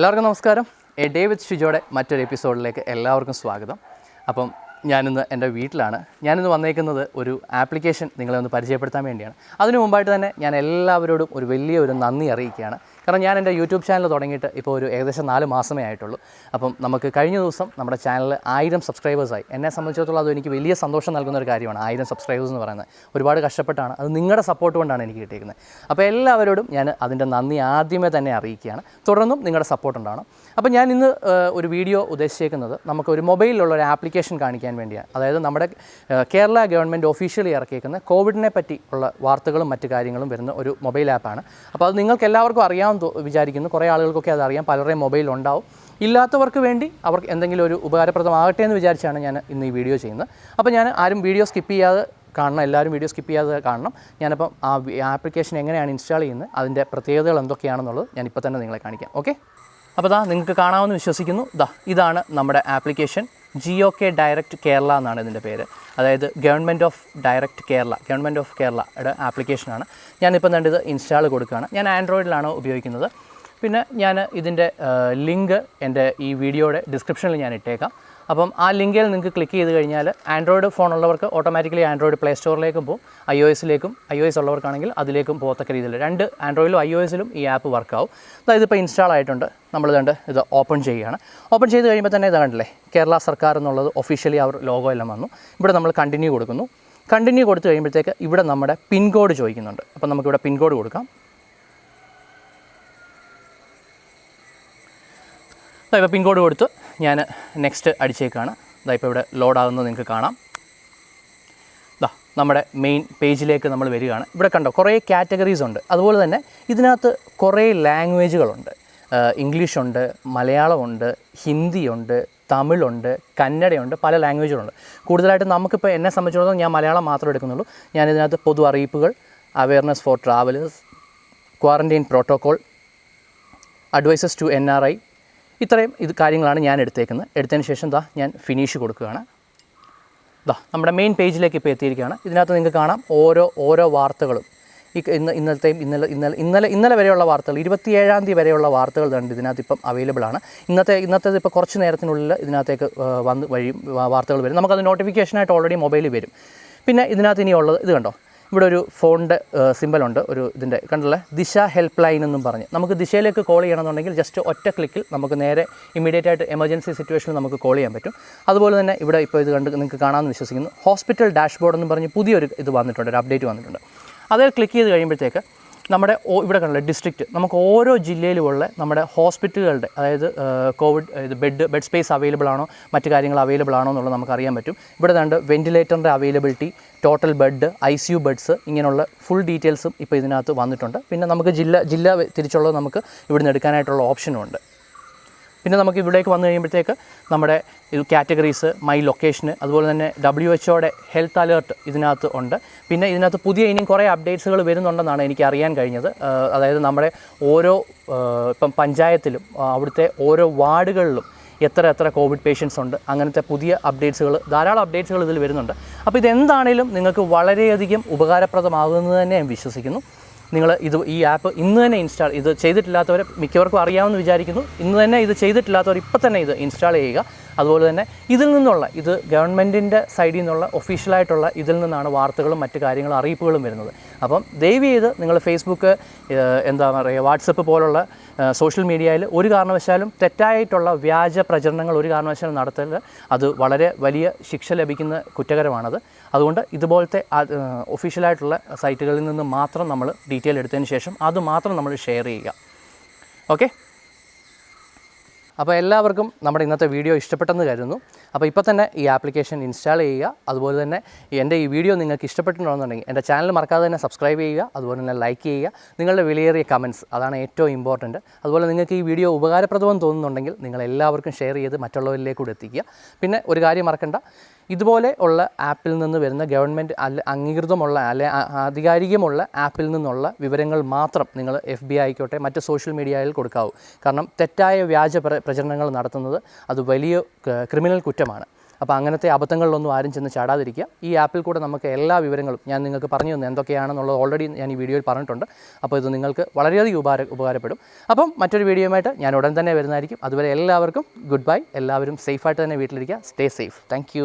എല്ലാവർക്കും നമസ്കാരം. A day with ഷിജോയുടെ മറ്റൊരു എപ്പിസോഡിലേക്ക് എല്ലാവർക്കും സ്വാഗതം. അപ്പം ഞാനിന്ന് എൻ്റെ വീട്ടിലാണ്. ഞാനിന്ന് വന്നേക്കുന്നത് ഒരു ആപ്ലിക്കേഷൻ നിങ്ങളെ ഒന്ന് പരിചയപ്പെടുത്താൻ വേണ്ടിയാണ്. അതിനു മുമ്പായിട്ട് തന്നെ ഞാൻ എല്ലാവരോടും ഒരു വലിയൊരു നന്ദി അറിയിക്കുകയാണ്. കാരണം ഞാൻ എൻ്റെ യൂട്യൂബ് ചാനൽ തുടങ്ങിയിട്ട് ഇപ്പോൾ ഒരു ഏകദേശം 4 മാസമേ ആയിട്ടുള്ളൂ. അപ്പം നമുക്ക് കഴിഞ്ഞ ദിവസം നമ്മുടെ ചാനൽ 1000 സബ്സ്ക്രൈബേഴ്സായി. എന്നെ സംബന്ധിച്ചിടത്തോളം അത് എനിക്ക് വലിയ സന്തോഷം നൽകുന്ന ഒരു കാര്യമാണ്. 1000 സബ്സ്ക്രൈബേഴ്സ് എന്ന് പറയുന്നത് ഒരുപാട് കഷ്ടപ്പെട്ടാണ്, അത് നിങ്ങളുടെ സപ്പോർട്ട് കൊണ്ടാണ് എനിക്ക് കിട്ടിയിരിക്കുന്നത്. അപ്പോൾ എല്ലാവരോടും ഞാൻ അതിൻ്റെ നന്ദി ആദ്യമേ തന്നെ അറിയിക്കുകയാണ്. തുടർന്നും നിങ്ങളുടെ സപ്പോർട്ട് ഉണ്ടാവണം. അപ്പോൾ ഞാൻ ഇന്ന് ഒരു വീഡിയോ ഉദ്ദേശിച്ചേക്കുന്നത് നമുക്കൊരു മൊബൈലിലുള്ള ഒരു ആപ്ലിക്കേഷൻ കാണിക്കാൻ വേണ്ടിയാണ്. അതായത് നമ്മുടെ കേരള ഗവൺമെൻറ് ഒഫീഷ്യലി ഇറക്കിയേക്കുന്ന കോവിഡിനെ പറ്റി ഉള്ള വാർത്തകളും മറ്റു കാര്യങ്ങളും വരുന്ന ഒരു മൊബൈൽ ആപ്പാണ്. അപ്പോൾ അത് നിങ്ങൾക്ക് എല്ലാവർക്കും അറിയാമെന്ന് വിചാരിക്കുന്നു. കുറേ ആളുകൾക്കൊക്കെ അതറിയാം, പലരുടെയും മൊബൈൽ ഉണ്ടാവും. ഇല്ലാത്തവർക്ക് വേണ്ടി അവർക്ക് എന്തെങ്കിലും ഒരു ഉപകാരപ്രദമാകട്ടെ എന്ന് വിചാരിച്ചാണ് ഞാൻ ഇന്ന് ഈ വീഡിയോ ചെയ്യുന്നത്. അപ്പോൾ ഞാൻ ആരും വീഡിയോ സ്കിപ്പ് ചെയ്യാതെ കാണണം, എല്ലാവരും വീഡിയോ സ്കിപ്പ് ചെയ്യാതെ കാണണം. ഞാനപ്പം ആ ആപ്ലിക്കേഷൻ എങ്ങനെയാണ് ഇൻസ്റ്റാൾ ചെയ്യുന്നത്, അതിൻ്റെ പ്രത്യേകതകൾ എന്തൊക്കെയാണെന്നുള്ളത് ഞാനിപ്പോൾ തന്നെ നിങ്ങളെ കാണിക്കാം. ഓക്കെ, അപ്പോൾ നിങ്ങൾക്ക് കാണാമെന്ന് വിശ്വസിക്കുന്നു. ഇതാണ് നമ്മുടെ ആപ്ലിക്കേഷൻ. GoK Direct കേരള എന്നാണ് ഇതിൻ്റെ പേര്. അതായത് ഗവൺമെൻറ് ഓഫ് കേരളയുടെ ആപ്ലിക്കേഷനാണ്. ഞാനിപ്പോൾ ഇത് ഇൻസ്റ്റാൾ കൊടുക്കുകയാണ്. ഞാൻ ആൻഡ്രോയിഡിലാണ് ഉപയോഗിക്കുന്നത്. പിന്നെ ഞാൻ ഇതിൻ്റെ ലിങ്ക് എൻ്റെ ഈ വീഡിയോയുടെ ഡിസ്ക്രിപ്ഷനിൽ ഞാൻ ഇട്ടേക്കാം. അപ്പം ആ ലിങ്കിൽ നിങ്ങൾക്ക് ക്ലിക്ക് ചെയ്ത് കഴിഞ്ഞാൽ ആൻഡ്രോയിഡ് ഫോൺ ഉള്ളവർക്ക് ഓട്ടോമാറ്റിക്കലി ആൻഡ്രോയിഡ് പ്ലേ സ്റ്റോറിലേക്കും പോകും. iOS ഉള്ളവർക്കാണെങ്കിൽ അതിലേക്കും പോകത്തക്ക രീതിയിൽ രണ്ട് ആൻഡ്രോയിഡിലും iOSലും ഈ ആപ്പ് വർക്കാവും. ഇതിപ്പോൾ ഇൻസ്റ്റാൾ ആയിട്ടുണ്ട്. നമ്മൾ ഇത് ഓപ്പൺ ചെയ്യുകയാണ്. ഓപ്പൺ ചെയ്ത് കഴിയുമ്പോൾ തന്നെ ഇത് കണ്ടില്ലേ, കേരള സർക്കാർ എന്നുള്ളത് ഒഫീഷ്യലി അവർ ലോഗോ എല്ലാം വന്നു. ഇവിടെ നമ്മൾ കണ്ടിന്യൂ കൊടുക്കുന്നു. കണ്ടിന്യൂ കൊടുത്തു കഴിയുമ്പോഴത്തേക്ക് ഇവിടെ നമ്മുടെ പിൻ കോഡ് ചോദിക്കുന്നുണ്ട്. അപ്പം നമുക്കിവിടെ പിൻ കോഡ് കൊടുക്കാം. ഇപ്പോൾ പിൻ കോഡ് കൊടുത്ത് ഞാൻ നെക്സ്റ്റ് അടിച്ചേക്കാണ്. ഇപ്പോൾ ഇവിടെ ലോഡാകുന്നത് നിങ്ങൾക്ക് കാണാം. നമ്മുടെ മെയിൻ പേജിലേക്ക് നമ്മൾ വരികയാണ്. ഇവിടെ കണ്ടോ കുറേ കാറ്റഗറീസ് ഉണ്ട്. അതുപോലെ തന്നെ ഇതിനകത്ത് കുറേ ലാംഗ്വേജുകളുണ്ട്. ഇംഗ്ലീഷുണ്ട്, മലയാളമുണ്ട്, ഹിന്ദിയുണ്ട്, തമിഴുണ്ട്, കന്നഡയുണ്ട്, പല ലാംഗ്വേജുകളുണ്ട്. കൂടുതലായിട്ട് നമുക്കിപ്പോൾ എന്നെ സംബന്ധിച്ചിടത്തോളം ഞാൻ മലയാളം മാത്രമേ എടുക്കുന്നുള്ളൂ. ഞാനിതിനകത്ത് പൊതു അറിയിപ്പുകൾ, awareness for travellers, quarantine protocol, advices to NRI, ഇത്രയും കാര്യങ്ങളാണ് ഞാൻ എടുത്തേക്കുന്നത്. എടുത്തതിന് ശേഷം ഞാൻ ഫിനിഷ് കൊടുക്കുകയാണ്. നമ്മുടെ മെയിൻ പേജിലേക്ക് ഇപ്പോൾ എത്തിയിരിക്കുകയാണ്. ഇതിനകത്ത് നിങ്ങൾക്ക് കാണാം ഓരോ വാർത്തകളും. ഇന്നലെ വരെയുള്ള വാർത്തകൾ, 27-ാം തീയതി വരെയുള്ള വാർത്തകൾ തന്നെ ഇതിനകത്ത് ഇപ്പം അവൈലബിൾ ആണ്. ഇന്നത്തേത് ഇപ്പോൾ കുറച്ച് നേരത്തിനുള്ളിൽ ഇതിനകത്തേക്ക് വാർത്തകൾ വരും. നമുക്കത് നോട്ടിഫിക്കേഷനായിട്ട് ഓൾറെഡി മൊബൈലിൽ വരും. പിന്നെ ഇതിനകത്ത് ഇനിയുള്ളത് ഇത് കണ്ടോ, ഇവിടെ ഒരു ഫോണിൻ്റെ സിമ്പലുണ്ട്. ഒരു ഇതിൻ്റെ കണ്ടല്ലേ, ദിശ ഹെൽപ്പ് ലൈൻ എന്നും പറഞ്ഞ് നമുക്ക് ദിശയിലേക്ക് കോൾ ചെയ്യണമെന്നുണ്ടെങ്കിൽ ജസ്റ്റ് ഒറ്റ ക്ലിക്കിൽ നമുക്ക് നേരെ ഇമ്മീഡിയറ്റ് ആയിട്ട് എമർജൻസി സിറ്റുവേഷനിൽ നമുക്ക് കോൾ ചെയ്യാൻ പറ്റും. അതുപോലെ തന്നെ ഇവിടെ ഇപ്പോൾ ഇത് നിങ്ങൾക്ക് കാണാമെന്ന് വിശ്വസിക്കുന്നു. ഹോസ്പിറ്റൽ ഡാഷ്ബോർഡ് എന്നും പറഞ്ഞ് പുതിയൊരു ഇത് വന്നിട്ടുണ്ട്, ഒരു അപ്ഡേറ്റ് വന്നിട്ടുണ്ട്. അതിൽ ക്ലിക്ക് ചെയ്ത് കഴിയുമ്പോഴത്തേക്ക് നമ്മുടെ ഇവിടെ കണ്ടില്ല ഡിസ്ട്രിക്റ്റ്, നമുക്ക് ഓരോ ജില്ലയിലുമുള്ള നമ്മുടെ ഹോസ്പിറ്റലുകളുടെ, അതായത് കോവിഡ് ബെഡ് സ്പേസ് അവൈലബിൾ ആണോ, മറ്റു കാര്യങ്ങൾ അവൈലബിൾ ആണോ എന്നുള്ളത് നമുക്ക് അറിയാൻ പറ്റും. ഇവിടെ കണ്ട് വെൻറ്റിലേറ്ററിൻ്റെ availability, total bed, ICU beds, ഇങ്ങനെയുള്ള ഫുൾ ഡീറ്റെയിൽസും ഇപ്പോൾ ഇതിനകത്ത് വന്നിട്ടുണ്ട്. പിന്നെ നമുക്ക് ജില്ല തിരിച്ചുള്ളത് നമുക്ക് ഇവിടുന്ന് എടുക്കാനായിട്ടുള്ള ഓപ്ഷനും ഉണ്ട്. പിന്നെ നമുക്ക് ഇവിടേക്ക് വന്നു കഴിയുമ്പോഴത്തേക്ക് നമ്മുടെ ഇത് കാറ്റഗറീസ്, മൈ ലൊക്കേഷന്, അതുപോലെ തന്നെ WHO ഹെൽത്ത് അലേർട്ട് ഇതിനകത്ത് ഉണ്ട്. പിന്നെ ഇതിനകത്ത് ഇനിയും കുറേ അപ്ഡേറ്റ്സുകൾ വരുന്നുണ്ടെന്നാണ് എനിക്ക് അറിയാൻ കഴിഞ്ഞത്. അതായത് നമ്മുടെ ഇപ്പം പഞ്ചായത്തിലും അവിടുത്തെ ഓരോ വാർഡുകളിലും എത്ര കോവിഡ് പേഷ്യൻസ് ഉണ്ട്, അങ്ങനത്തെ പുതിയ അപ്ഡേറ്റ്സുകൾ, ധാരാളം അപ്ഡേറ്റ്സുകൾ ഇതിൽ വരുന്നുണ്ട്. അപ്പോൾ ഇതെന്താണേലും നിങ്ങൾക്ക് വളരെയധികം ഉപകാരപ്രദമാകുമെന്ന് തന്നെ ഞാൻ വിശ്വസിക്കുന്നു. നിങ്ങൾ ഈ ആപ്പ് ഇന്ന് തന്നെ ഇത് ചെയ്തിട്ടില്ലാത്തവരെ മിക്കവർക്കും അറിയാമെന്ന് വിചാരിക്കുന്നു. ഇന്ന് തന്നെ ഇത് ചെയ്തിട്ടില്ലാത്തവർ ഇപ്പോൾ തന്നെ ഇത് ഇൻസ്റ്റാൾ ചെയ്യുക. അതുപോലെ തന്നെ ഇതിൽ നിന്നുള്ള ഇത് ഗവൺമെൻറ്റിൻ്റെ സൈഡിൽ നിന്നുള്ള ഒഫീഷ്യലായിട്ടുള്ള ഇതിൽ നിന്നാണ് വാർത്തകളും മറ്റു കാര്യങ്ങളും അറിയിപ്പുകളും വരുന്നത്. അപ്പം ദയവ് ചെയ്ത് നിങ്ങൾ ഫേസ്ബുക്ക്, വാട്സപ്പ് പോലുള്ള സോഷ്യൽ മീഡിയയിൽ ഒരു കാരണവശാലും തെറ്റായിട്ടുള്ള വ്യാജ പ്രചരണങ്ങൾ ഒരു കാരണവശാലും നടത്തരുത്. അത് വളരെ വലിയ ശിക്ഷ ലഭിക്കുന്ന കുറ്റകരമാണത്. അതുകൊണ്ട് ഇതുപോലത്തെ ഒഫീഷ്യലായിട്ടുള്ള സൈറ്റുകളിൽ നിന്ന് മാത്രം നമ്മൾ ഡീറ്റെയിൽ എടുത്തതിന് ശേഷം അത് മാത്രം നമ്മൾ ഷെയർ ചെയ്യുക. ഓക്കെ, അപ്പോൾ എല്ലാവർക്കും നമ്മുടെ ഇന്നത്തെ വീഡിയോ ഇഷ്ടപ്പെട്ടെന്ന് കരുതുന്നു. അപ്പോൾ ഇപ്പോൾ തന്നെ ഈ ആപ്ലിക്കേഷൻ ഇൻസ്റ്റാൾ ചെയ്യുക. അതുപോലെ തന്നെ എൻ്റെ ഈ വീഡിയോ നിങ്ങൾക്ക് ഇഷ്ടപ്പെട്ടിട്ടുണ്ടെന്നുണ്ടെങ്കിൽ എൻ്റെ ചാനൽ മറക്കാതെ തന്നെ സബ്സ്ക്രൈബ് ചെയ്യുക. അതുപോലെ തന്നെ ലൈക്ക് ചെയ്യുക. നിങ്ങളുടെ വിലയേറിയ കമൻറ്റ്സ്, അതാണ് ഏറ്റവും ഇമ്പോർട്ടൻറ്റ്. അതുപോലെ നിങ്ങൾക്ക് ഈ വീഡിയോ ഉപകാരപ്രദമെന്ന് തോന്നുന്നുണ്ടെങ്കിൽ നിങ്ങൾ എല്ലാവർക്കും ഷെയർ ചെയ്ത് മറ്റുള്ളവരിലേക്ക് കൂടെ എത്തിക്കുക. പിന്നെ ഒരു കാര്യം മറക്കണ്ട, ഇതുപോലെ ഉള്ള ആപ്പിൽ നിന്ന് വരുന്ന ഗവൺമെൻറ് അംഗീകൃതമുള്ള ആധികാരികമുള്ള ആപ്പിൽ നിന്നുള്ള വിവരങ്ങൾ മാത്രം നിങ്ങൾ FBI ആയിക്കോട്ടെ മറ്റ് സോഷ്യൽ മീഡിയയിൽ കൊടുക്കാവൂ. കാരണം തെറ്റായ വ്യാജ പ്രചരണങ്ങൾ നടത്തുന്നത് അത് വലിയ ക്രിമിനൽ കുറ്റമാണ്. അപ്പോൾ അങ്ങനത്തെ അബദ്ധങ്ങളിലൊന്നും ആരും ചെന്ന് ചാടാതിരിക്കുക. ഈ ആപ്പിൽ കൂടെ നമുക്ക് എല്ലാ വിവരങ്ങളും ഞാൻ നിങ്ങൾക്ക് പറഞ്ഞു തന്നു എന്തൊക്കെയാണെന്നുള്ളത് ഓൾറെഡി ഞാൻ ഈ വീഡിയോയിൽ പറഞ്ഞിട്ടുണ്ട്. അപ്പോൾ ഇത് നിങ്ങൾക്ക് വളരെയധികം ഉപകാരപ്പെടും. അപ്പം മറ്റൊരു വീഡിയോയുമായിട്ട് ഞാൻ ഉടൻ തന്നെ വരുന്നതായിരിക്കും. അതുവരെ എല്ലാവർക്കും ഗുഡ് ബൈ. എല്ലാവരും സേഫായിട്ട് തന്നെ വീട്ടിലിരിക്കുക. Stay safe. താങ്ക്